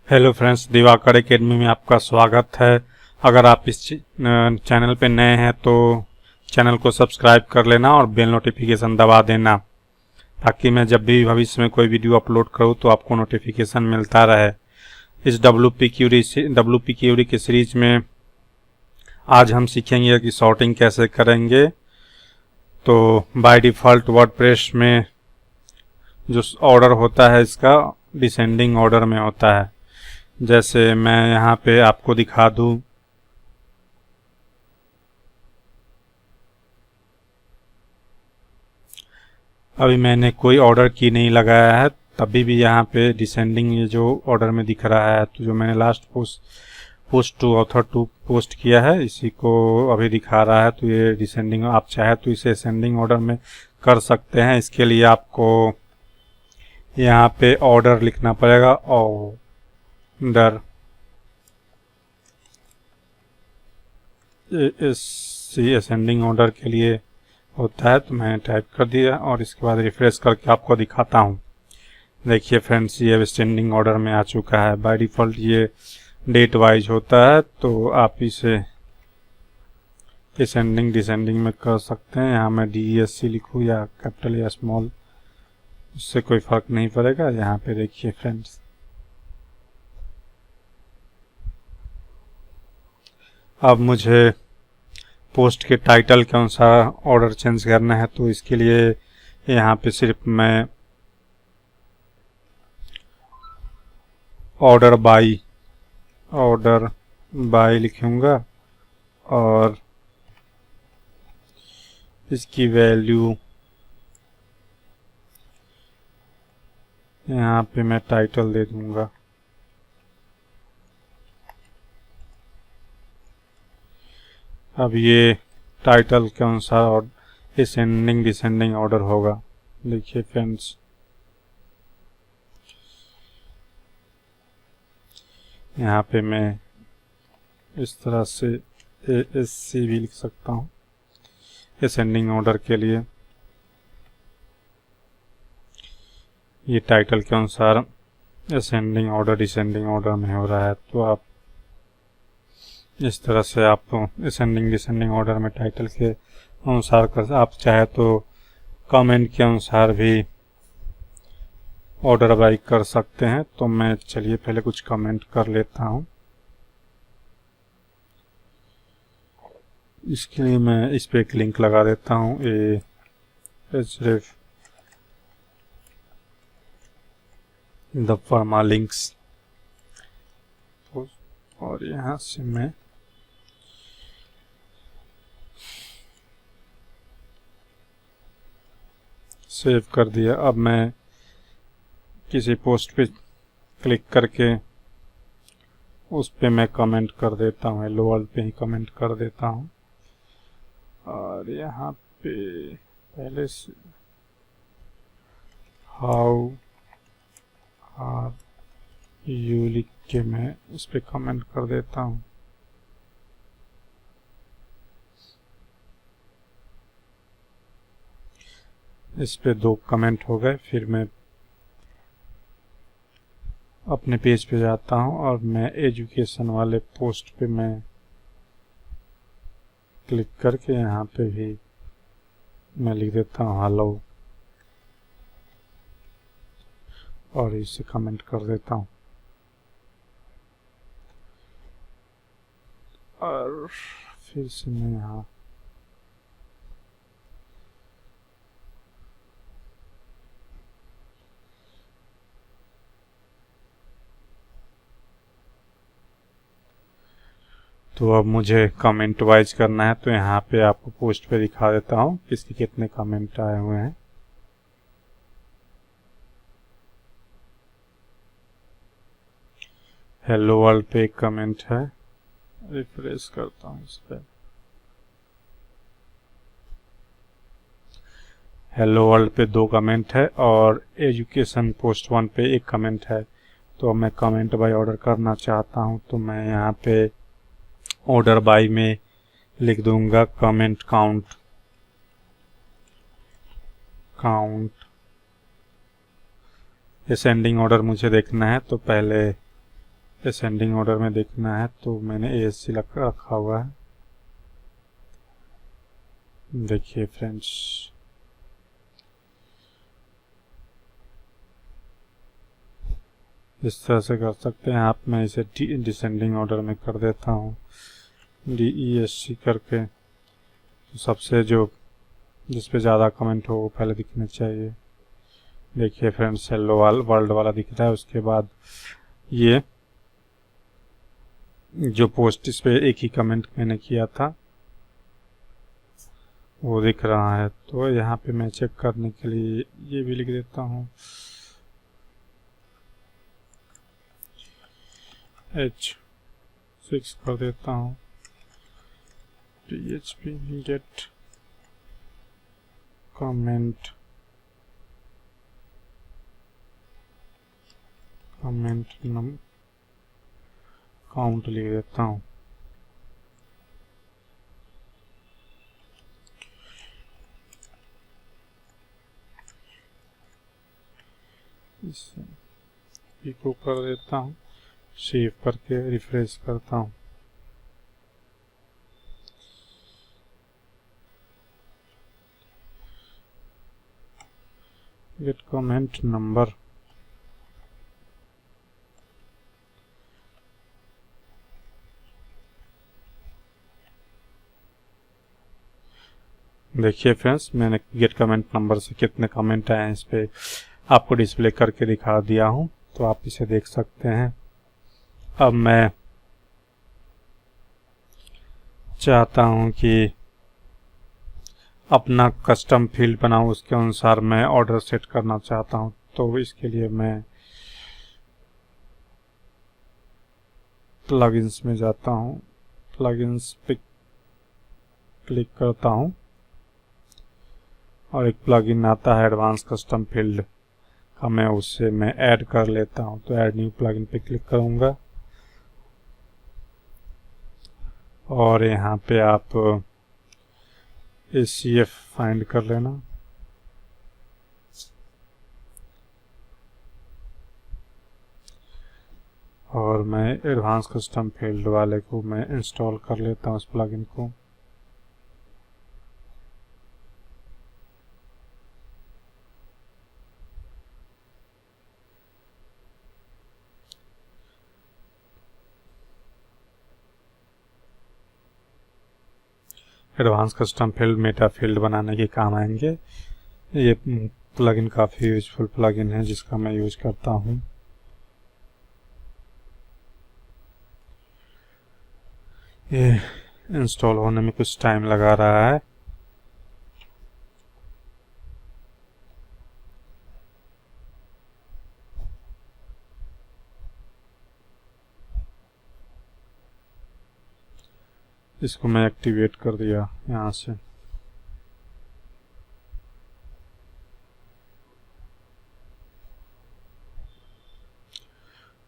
Hello friends, Diwakar academy में आपका स्वागत है। अगर आप इस चैनल पे नए हैं तो चैनल को सब्सक्राइब कर लेना और बेल नोटिफिकेशन दबा देना, ताकि मैं जब भी भविष्य में कोई वीडियो अपलोड करूं तो आपको नोटिफिकेशन मिलता रहे। इस WP की सीरीज में आज हम सीखेंगे कि सॉर्टिंग कैसे करेंगे। तो बाय डिफ़ॉल्ट वर्डप्रेस में जो ऑर्डर होता है इसका डिसेंडिंग ऑर्डर में होता है। जैसे मैं यहाँ पे आपको दिखा दूं, अभी मैंने कोई ऑर्डर की नहीं लगाया है, तभी भी यहाँ पे डिसेंडिंग ये जो ऑर्डर में दिख रहा है, तो जो मैंने last post to author to post किया है इसी को अभी दिखा रहा है। तो ये डिसेंडिंग, आप चाहे तो इसे असेंडिंग ऑर्डर में कर सकते हैं। इसके लिए आपको यहाँ पे ऑर्डर लिखना पड़ेगा, ऑर्डर इस असेंडिंग ऑर्डर के लिए होता है। तो मैंने टाइप कर दिया और इसके बाद रिफ्रेश करके आपको दिखाता हूँ। देखिए फ्रेंड्स, ये असेंडिंग ऑर्डर में आ चुका है। बाय डिफ़ॉल्ट ये डेट वाइज होता है, तो आप इसे असेंडिंग डिसेंडिंग में कर सकते हैं। यहाँ मैं DESC लिखूँ या कैपिटल या स्मॉल, उससे कोई फ़र्क नहीं पड़ेगा। यहाँ पे देखिए फ्रेंड्स, अब मुझे पोस्ट के टाइटल के अनुसार ऑर्डर चेंज करना है, तो इसके लिए यहाँ पे सिर्फ मैं ऑर्डर बाय लिखूँगा और इसकी वैल्यू यहाँ पे मैं टाइटल दे दूँगा। अब ये टाइटल के अनुसार और असेंडिंग डिसेंडिंग ऑर्डर होगा। देखिए फ्रेंड्स, यहाँ पे मैं इस तरह से ASC भी लिख सकता हूँ असेंडिंग ऑर्डर के लिए। ये टाइटल के अनुसार असेंडिंग ऑर्डर डिसेंडिंग ऑर्डर में हो रहा है, तो आप इस तरह से आप असेंडिंग डिसेंडिंग ऑर्डर में टाइटल के अनुसार कर, आप चाहे तो कमेंट के अनुसार भी ऑर्डर बाई कर सकते हैं। तो मैं चलिए पहले कुछ कमेंट कर लेता हूँ। इसके लिए मैं इस पे एक लिंक लगा देता हूँ, href द फर्मा लिंक्स, और यहाँ से मैं सेव कर दिया। अब मैं किसी पोस्ट पे क्लिक करके उस पे मैं कमेंट कर देता हूँ, हेलो वर्ल्ड पे ही कमेंट कर देता हूँ। और यहाँ पे पहले से हाउ आर यू लिख के मैं इस पे कमेंट कर देता हूँ। इस पे 2 कमेंट हो गए। फिर मैं अपने पेज पे जाता हूँ और मैं एजुकेशन वाले पोस्ट पे मैं क्लिक करके यहाँ पे भी मैं लिख देता हूँ हेलो और इसे कमेंट कर देता हूँ। और फिर से मैं यहाँ तो अब मुझे कमेंट वाइज करना है, तो यहाँ पे आपको पोस्ट पे दिखा देता हूँ किसके कितने कमेंट आए हुए हैं। हेलो वर्ल्ड पे एक कमेंट है, रिफ्रेश करता हूँ इस पर। हेलो वर्ल्ड पे 2 कमेंट है और एजुकेशन पोस्ट 1 पे 1 कमेंट है। तो मैं कमेंट बाय ऑर्डर करना चाहता हूँ, तो मैं यहाँ पे ऑर्डर बाय में लिख दूंगा कमेंट काउंट असेंडिंग ऑर्डर मुझे देखना है, तो पहले असेंडिंग ऑर्डर में देखना है तो मैंने ASC रखा हुआ है। देखिए फ्रेंड्स, इस तरह से कर सकते हैं आप। मैं इसे डिसेंडिंग ऑर्डर में कर देता हूँ, DESC करके। तो सबसे जो जिस पे ज़्यादा कमेंट हो वो पहले दिखने चाहिए। देखिए फ्रेंड्स, हेलो वर्ल्ड वाला दिख रहा है। उसके बाद ये जो पोस्ट, इस पे एक ही कमेंट मैंने किया था वो दिख रहा है। तो यहाँ पे मैं चेक करने के लिए ये भी लिख देता हूँ, H6 कर देता हूँ, PHP get कमेंट काउंट लिख देता हूँ। इसे को कर देता हूँ, सेव करके रिफ्रेश करता हूँ। गेट कमेंट नंबर, देखिए फ्रेंड्स, मैंने गेट कमेंट नंबर से कितने कमेंट आए हैं इस पे आपको डिस्प्ले करके दिखा दिया हूँ, तो आप इसे देख सकते हैं। अब मैं चाहता हूँ कि अपना कस्टम फील्ड बनाऊँ, उसके अनुसार मैं ऑर्डर सेट करना चाहता हूँ। तो इसके लिए मैं प्लगइन्स में जाता हूँ, प्लगइन्स पे क्लिक करता हूँ और एक प्लगइन आता है एडवांस कस्टम फील्ड का, मैं उससे ऐड कर लेता हूँ। तो ऐड न्यू प्लगइन पे क्लिक करूँगा और यहाँ पे आप ACF फाइंड कर लेना। और मैं एडवांस कस्टम फील्ड वाले को मैं इंस्टॉल कर लेता हूँ, उस प्लगइन को। Advance custom field Meta field बनाने के काम आएंगे। ये प्लगइन काफ़ी यूजफुल प्लगइन है जिसका मैं यूज करता हूँ। ये इंस्टॉल होने में कुछ टाइम लगा रहा है। इसको मैं एक्टिवेट कर दिया यहाँ से।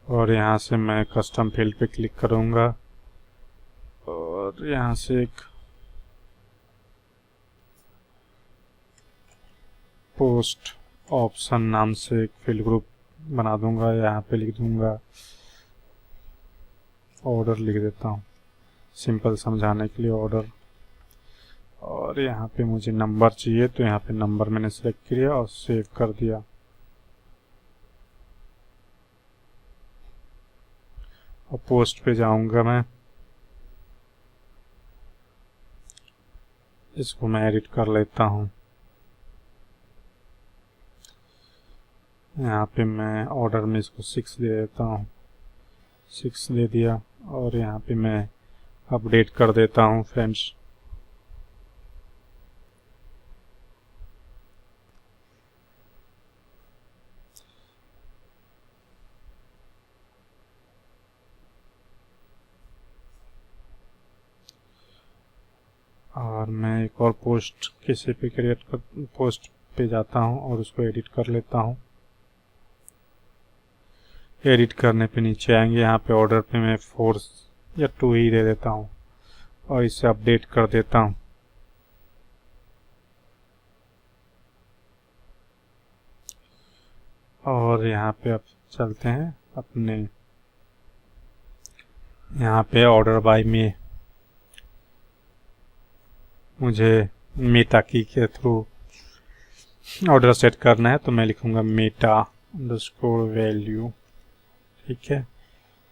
और यहाँ से मैं कस्टम फील्ड पे क्लिक करूँगा और यहाँ से एक पोस्ट ऑप्शन नाम से एक फील्ड ग्रुप बना दूंगा। यहाँ पे लिख दूंगा ऑर्डर, लिख देता हूँ सिंपल समझाने के लिए, ऑर्डर। और यहाँ पे मुझे नंबर चाहिए तो यहाँ पे नंबर मैंने सेलेक्ट किया और सेव कर दिया। और पोस्ट पे जाऊंगा मैं, इसको मैं एडिट कर लेता हूँ। यहाँ पे मैं ऑर्डर में इसको 6 दे देता हूँ, 6 दे दिया। और यहाँ पे मैं अपडेट कर देता हूँ फ्रेंड्स। और मैं एक और पोस्ट किसी पे पोस्ट पे जाता हूँ और उसको एडिट कर लेता हूँ। एडिट करने पे नीचे आएंगे, यहाँ पे ऑर्डर पे मैं 4 या 2 ही दे देता हूँ और इसे अपडेट कर देता हूँ। और यहाँ पे अब चलते हैं अपने यहाँ पे ऑर्डर बाय में मुझे मेटा की के थ्रू ऑर्डर सेट करना है, तो मैं लिखूँगा मेटा अंडरस्कोर वैल्यू। ठीक है,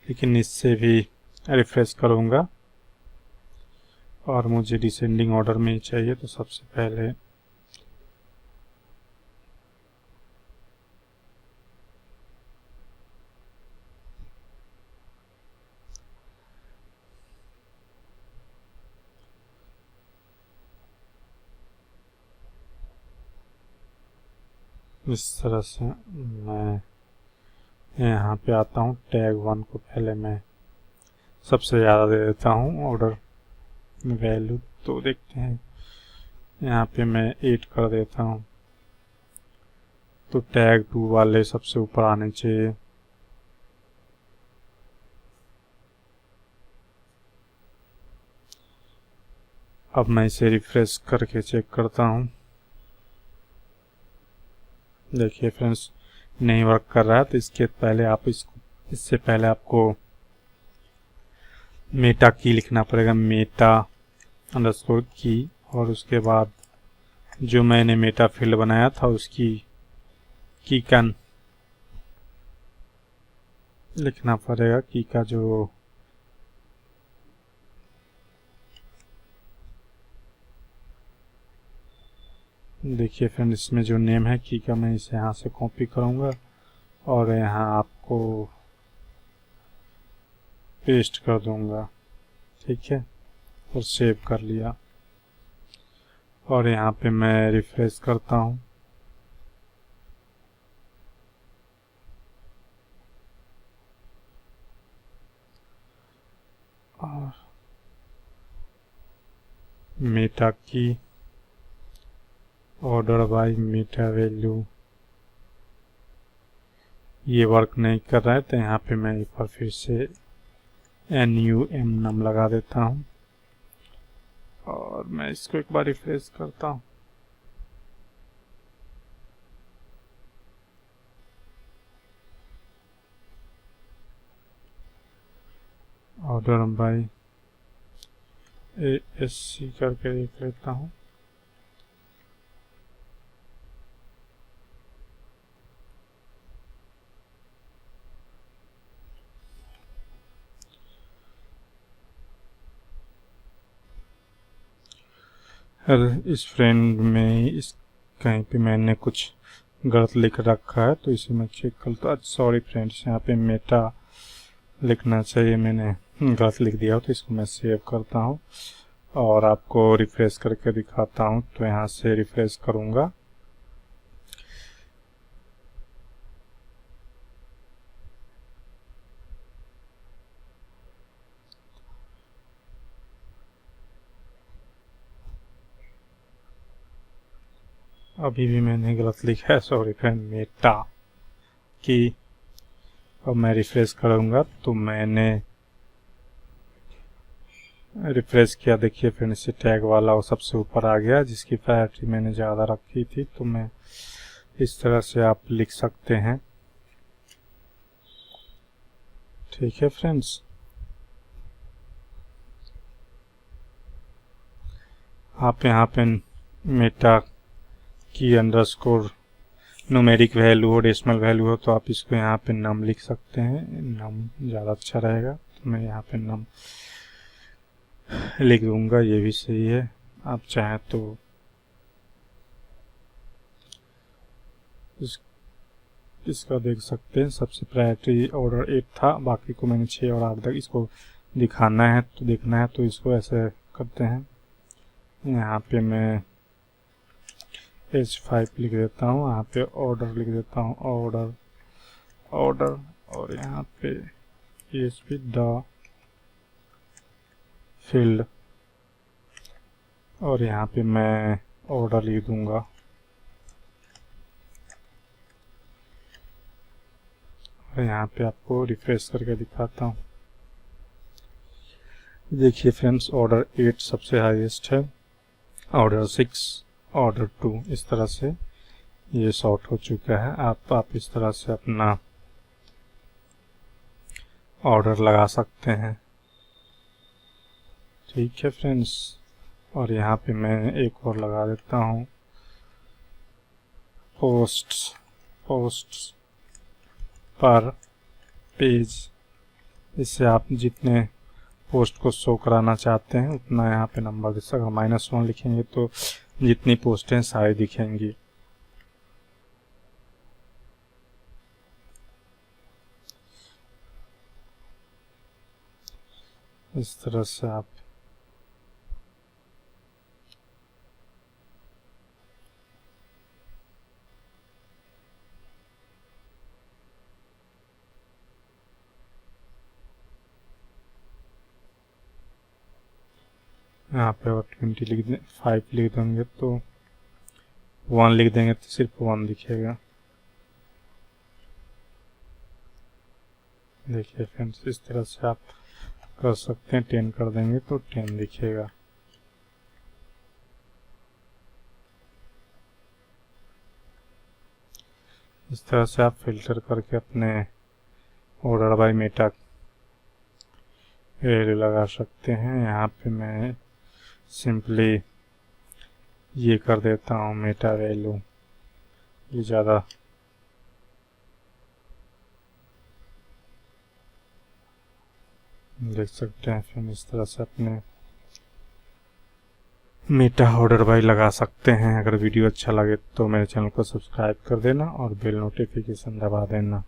लेकिन इससे भी रिफ्रेश करूँगा और मुझे डिसेंडिंग ऑर्डर में ही चाहिए। तो सबसे पहले इस तरह से मैं यहाँ पे आता हूँ। टैग 1 को पहले मैं सबसे ज़्यादा दे देता हूँ ऑर्डर वैल्यू। तो देखते हैं, यहाँ पे मैं 8 कर देता हूँ, तो टैग 2 वाले सबसे ऊपर आने चाहिए। अब मैं इसे रिफ्रेश करके चेक करता हूँ। देखिए फ्रेंड्स, नहीं वर्क कर रहा है। तो इससे पहले आपको मेटा की लिखना पड़ेगा, मेटा अंडरस्कोर की, और उसके बाद जो मैंने मेटा फील्ड बनाया था उसकी की का लिखना पड़ेगा। की का जो देखिए फ्रेंड, इसमें जो नेम है की का, मैं इसे यहाँ से कॉपी करूँगा और यहाँ आपको पेस्ट कर दूँगा। ठीक है, और सेव कर लिया। और यहाँ पे मैं रिफ्रेश करता हूँ। और मेटा की ऑर्डर बाय मेटा वैल्यू ये वर्क नहीं कर रहा है, तो यहाँ पे मैं एक बार फिर से NUM नाम लगा देता हूँ और मैं इसको एक बार रिफ्रेश करता हूँ। ऑर्डर बाय ASC करके देख लेता हूँ। इस फ्रेंड में इस कहीं पे मैंने कुछ गलत लिख रखा है, तो इसे मैं चेक करता हूँ। सॉरी फ्रेंड्स, यहाँ पे मेटा लिखना चाहिए, मैंने गलत लिख दिया हो, तो इसको मैं सेव करता हूँ और आपको रिफ्रेश करके दिखाता हूँ। तो यहाँ से रिफ्रेश करूँगा। अभी भी मैंने गलत लिखा है, सॉरी फ्रेंड, मेटा की। अब मैं रिफ्रेश करूँगा तो मैंने रिफ्रेश किया। देखिए फ्रेंड, से टैग वाला वो सबसे ऊपर आ गया, जिसकी प्रायोरिटी मैंने ज़्यादा रखी थी। तो मैं इस तरह से आप लिख सकते हैं। ठीक है फ्रेंड्स, आप यहाँ पे मेटा की अंडरस्कोर न्यूमेरिक वैल्यू हो, डेसिमल वैल्यू हो, तो आप इसको यहाँ पे नम लिख सकते हैं। नम ज़्यादा अच्छा रहेगा, तो मैं यहाँ पे नम लिख दूंगा। ये भी सही है। आप चाहें तो इसका देख सकते हैं। सबसे प्रायोरिटी ऑर्डर 8 था, बाकी को मैंने 6 और 8 तक इसको दिखाना है, तो देखना है, तो इसको ऐसे करते हैं। यहाँ पे मैं H5 लिख देता हूँ, यहाँ पे ऑर्डर लिख देता हूँ, ऑर्डर, और यहाँ पे PHP द फील्ड, और यहाँ पे मैं ऑर्डर लिख दूंगा। और यहाँ पे आपको रिफ्रेश करके दिखाता हूँ। देखिए फ्रेंड्स, ऑर्डर 8 सबसे हाईएस्ट है, ऑर्डर 6, ऑर्डर 2, इस तरह से ये सॉर्ट हो चुका है। आप इस तरह से अपना ऑर्डर लगा सकते हैं। ठीक है फ्रेंड्स, और यहाँ पे मैं एक और लगा देता हूँ पोस्ट्स पर पेज। इससे आप जितने पोस्ट को शो कराना चाहते हैं उतना यहाँ पे नंबर दे सकते। -1 लिखेंगे तो जितनी पोस्टें सारी दिखेंगी। इस तरह से आप यहाँ पे और 20 लिख दें, 5 लिख देंगे तो 1 लिख देंगे तो सिर्फ 1 दिखेगा। देखिए फ्रेंड्स, इस तरह से आप कर सकते हैं। 10 कर देंगे तो 10 दिखेगा। इस तरह से आप फिल्टर करके अपने ऑर्डर बाय मेटा वैल्यू लगा सकते हैं। यहाँ पे मैं सिंपली ये कर देता हूँ मेटा वैल्यू, ये ज़्यादा देख सकते हैं। फिर इस तरह से अपने मेटा ऑर्डर बाय लगा सकते हैं। अगर वीडियो अच्छा लगे तो मेरे चैनल को सब्सक्राइब कर देना और बेल नोटिफिकेशन दबा देना।